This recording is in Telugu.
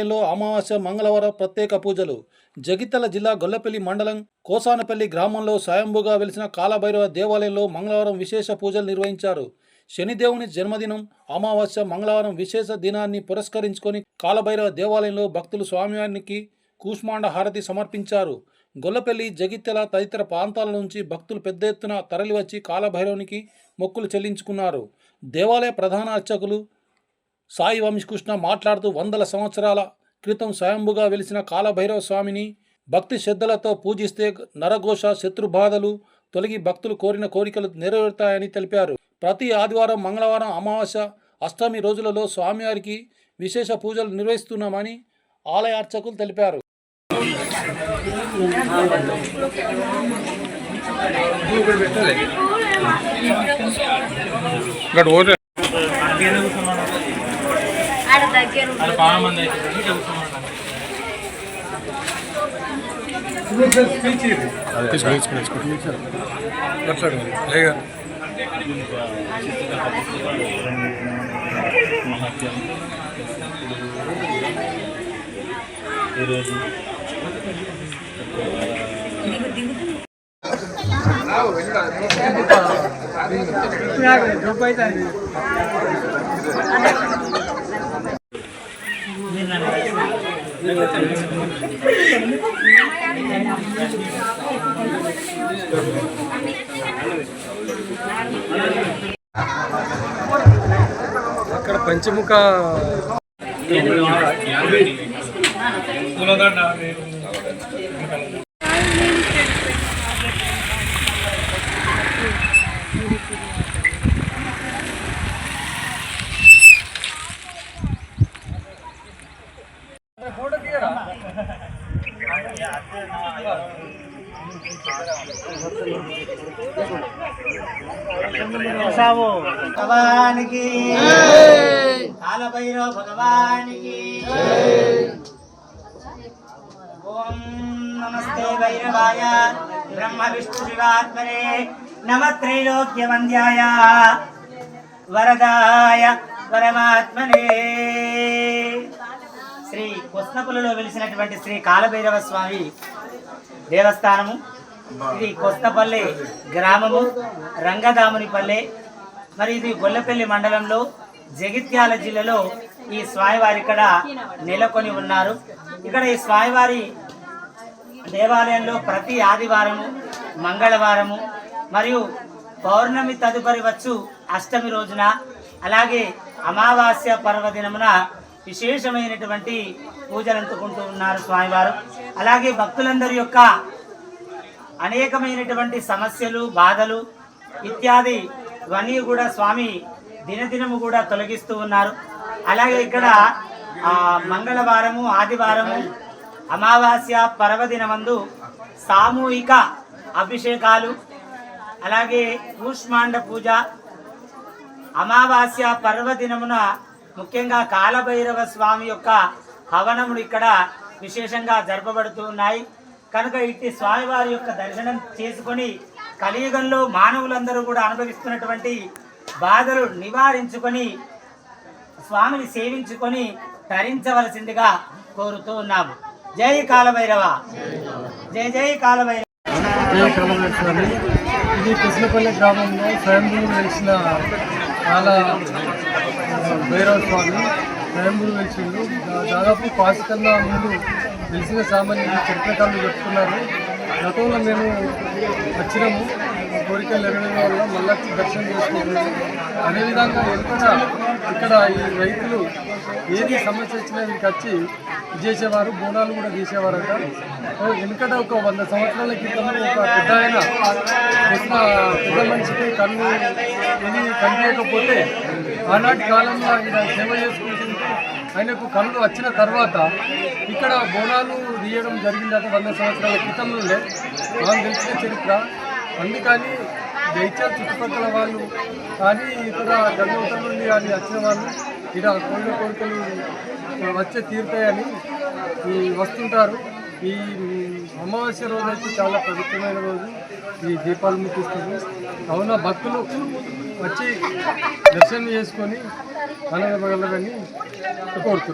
దేవాలయంలో అమావాస్య మంగళవారం ప్రత్యేక పూజలు. జగిత్యాల జిల్లా గొల్లపల్లి మండలం కోసానపల్లి గ్రామంలో స్వయంభూగా వెలిసిన కాలభైరవ దేవాలయంలో మంగళవారం విశేష పూజలు నిర్వహించారు. శనిదేవుని జన్మదినం అమావాస్య మంగళవారం విశేష దినాన్ని పురస్కరించుకొని కాలభైరవ దేవాలయంలో భక్తులు స్వామివారికి కూష్మాండ హారతి సమర్పించారు. గొల్లపల్లి, జగిత్యాల తదితర ప్రాంతాల నుంచి భక్తులు పెద్ద ఎత్తున తరలివచ్చి కాలభైరవునికి మొక్కులు చెల్లించుకున్నారు. దేవాలయ ప్రధాన అర్చకులు సాయి వంశకృష్ణ మాట్లాడుతూ, వందల సంవత్సరాల క్రితం స్వయంభుగా వెలిసిన కాలభైరవ స్వామిని భక్తి శ్రద్ధలతో పూజిస్తే నరఘోష, శత్రుబాధలు తొలగి భక్తులు కోరిన కోరికలు నెరవేరుతాయని తెలిపారు. ప్రతి ఆదివారం, మంగళవారం, అమావాస్య, అష్టమి రోజులలో స్వామివారికి విశేష పూజలు నిర్వహిస్తున్నామని ఆలయ అర్చకులు తెలిపారు. అక్కడ పంచముఖ भगवान की काल भैरव भगवान की ओम नमस्ते भैरवाय ब्रह्म विष्णु शिवात्मने नमः त्रैलोक्य वंद्याय वरदाय परमात्मने శ్రీ కొస్తపల్లిలో వెలిసినటువంటి శ్రీ కాలభైరవ స్వామి దేవస్థానము. ఇది కొస్తపల్లి గ్రామము, రంగదామునిపల్లె. మరి ఇది గొల్లపల్లి మండలంలో జగిత్యాల జిల్లాలో ఈ స్వామివారి ఇక్కడ నెలకొని ఉన్నారు. ఇక్కడ ఈ స్వామివారి దేవాలయంలో ప్రతి ఆదివారము, మంగళవారము మరియు పౌర్ణమి తదుపరి వచ్చు అష్టమి రోజున, అలాగే అమావాస్య పర్వదినమున విశేషమైనటువంటి పూజలు అందుకుంటూ ఉన్నారు స్వామివారు. అలాగే భక్తులందరి యొక్క అనేకమైనటువంటి సమస్యలు, బాధలు ఇత్యాది ఇవన్నీ కూడా స్వామి దినదినము కూడా తొలగిస్తూ ఉన్నారు. అలాగే ఇక్కడ మంగళవారము, ఆదివారము, అమావాస్య పర్వదినమందు సామూహిక అభిషేకాలు, అలాగే కూష్మాండ పూజ, అమావాస్య పర్వదినమున ముఖ్యంగా కాలభైరవ స్వామి యొక్క హవనములు ఇక్కడ విశేషంగా జరపబడుతూ ఉన్నాయి. కనుక ఇట్టి స్వామివారి యొక్క దర్శనం చేసుకొని కలియుగంలో మానవులందరూ కూడా అనుభవిస్తున్నటువంటి బాధలు నివారించుకొని స్వామిని సేవించుకొని తరించవలసిందిగా కోరుతూ ఉన్నాము. జై కాలభైరవ, జై జై కాలభైరవ. ఇది కృష్ణపల్లి గ్రామంలో స్వయంభూ వెలిసిన కాల భైరవ స్వామి స్వయంభూ వెలిసిండు. దాదాపు పాసికన్నా ముందు వెలిసిన సామాన్యులు చరిత్రకారులు చెప్తున్నారు. గతంలో మేము వచ్చినాము, కోరికలు నెరవేరడం వల్ల మళ్ళీ దర్శనం చేసుకుంటున్నాము. అదేవిధంగా ఇక్కడ ఈ రైతులు ఏది సమస్య వచ్చినా వీరికి వచ్చి చేసేవారు, బోనాలు కూడా తీసేవారట. వెనుకట ఒక 100 సంవత్సరాల క్రితం ఒక పెద్ద మనిషికి కన్ను ఇది కనిపించకపోతే ఆనాటి కాలంలో ఆయన సేవ చేసుకుంటుంటే ఆయనకు కళ్ళు వచ్చిన తర్వాత ఇక్కడ బోనాలు తీయడం జరిగిందట 100 సంవత్సరాల క్రితం నుండే మనం తెలిసిన చరిత్ర. అందుకని జైత్యాల చుట్టుపక్కల వాళ్ళు కానీ ఇక్కడ గంగవతం నుండి కానీ వచ్చిన వాళ్ళు ఇక్కడ కోరికలు వచ్చే తీరుతాయని వస్తుంటారు. ఈ అమావాస్య రోజు అయితే చాలా పవిత్రమైన రోజు, ఈ దీపాలు ముట్టిస్తుంది. కావున భక్తులు వచ్చి దర్శనం చేసుకొని ఆనందపడాలని కోరుతున్నారు.